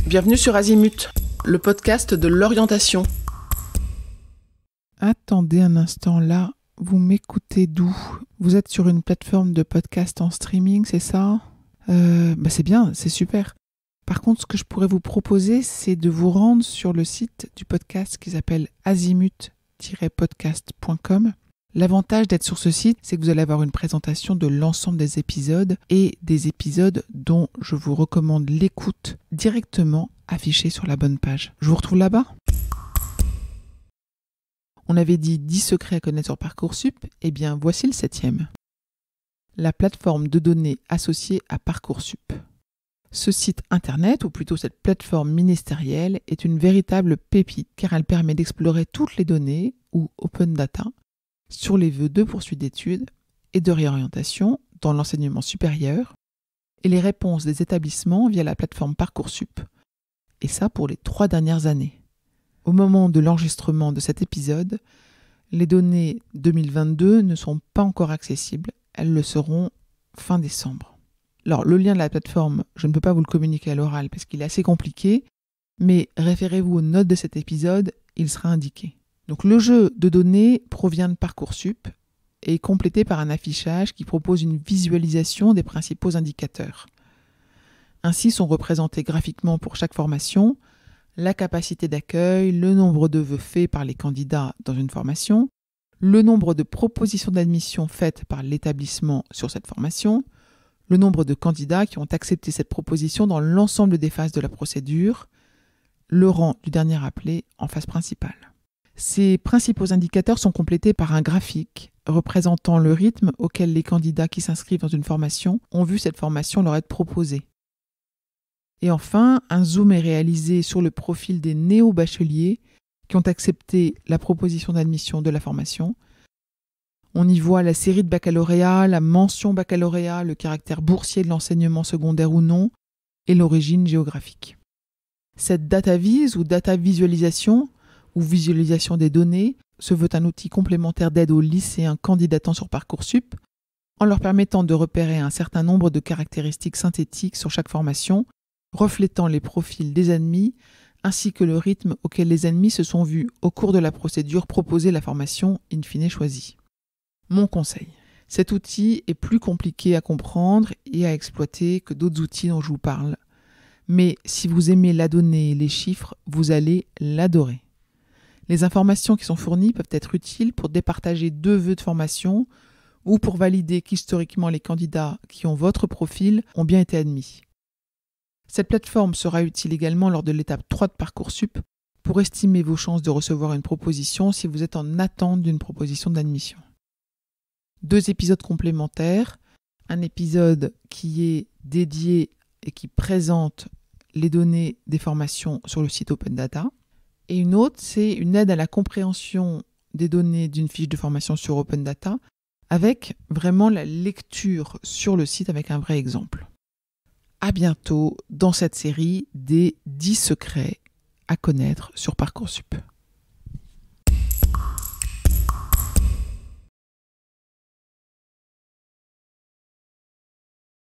Bienvenue sur Azimut, le podcast de l'orientation. Attendez un instant, là, vous m'écoutez d'où ? Vous êtes sur une plateforme de podcast en streaming, c'est ça ? C'est bien, c'est super. Par contre, ce que je pourrais vous proposer, c'est de vous rendre sur le site du podcast qui s'appelle azimut-podcast.com. L'avantage d'être sur ce site, c'est que vous allez avoir une présentation de l'ensemble des épisodes et des épisodes dont je vous recommande l'écoute directement affichée sur la bonne page. Je vous retrouve là-bas. On avait dit 10 secrets à connaître sur Parcoursup, et bien voici le 7e. La plateforme de données associée à Parcoursup. Ce site internet, ou plutôt cette plateforme ministérielle, est une véritable pépite car elle permet d'explorer toutes les données, ou open data, sur les vœux de poursuite d'études et de réorientation dans l'enseignement supérieur et les réponses des établissements via la plateforme Parcoursup, et ça pour les 3 dernières années. Au moment de l'enregistrement de cet épisode, les données 2022 ne sont pas encore accessibles, elles le seront fin décembre. Alors le lien de la plateforme, je ne peux pas vous le communiquer à l'oral parce qu'il est assez compliqué, mais référez-vous aux notes de cet épisode, il sera indiqué. Donc le jeu de données provient de Parcoursup et est complété par un affichage qui propose une visualisation des principaux indicateurs. Ainsi sont représentés graphiquement pour chaque formation la capacité d'accueil, le nombre de vœux faits par les candidats dans une formation, le nombre de propositions d'admission faites par l'établissement sur cette formation, le nombre de candidats qui ont accepté cette proposition dans l'ensemble des phases de la procédure, le rang du dernier appelé en phase principale. Ces principaux indicateurs sont complétés par un graphique représentant le rythme auquel les candidats qui s'inscrivent dans une formation ont vu cette formation leur être proposée. Et enfin, un zoom est réalisé sur le profil des néo-bacheliers qui ont accepté la proposition d'admission de la formation. On y voit la série de baccalauréat, la mention baccalauréat, le caractère boursier de l'enseignement secondaire ou non, et l'origine géographique. Cette data vise ou data visualisation, ou visualisation des données, se veut un outil complémentaire d'aide aux lycéens candidatant sur Parcoursup, en leur permettant de repérer un certain nombre de caractéristiques synthétiques sur chaque formation, reflétant les profils des admis, ainsi que le rythme auquel les admis se sont vus au cours de la procédure proposer la formation in fine choisie. Mon conseil, cet outil est plus compliqué à comprendre et à exploiter que d'autres outils dont je vous parle. Mais si vous aimez la donnée et les chiffres, vous allez l'adorer. Les informations qui sont fournies peuvent être utiles pour départager 2 vœux de formation ou pour valider qu'historiquement les candidats qui ont votre profil ont bien été admis. Cette plateforme sera utile également lors de l'étape 3 de Parcoursup pour estimer vos chances de recevoir une proposition si vous êtes en attente d'une proposition d'admission. 2 épisodes complémentaires, un épisode qui est dédié et qui présente les données des formations sur le site Open Data, et une autre, c'est une aide à la compréhension des données d'une fiche de formation sur Open Data avec vraiment la lecture sur le site avec un vrai exemple. À bientôt dans cette série des 10 secrets à connaître sur Parcoursup.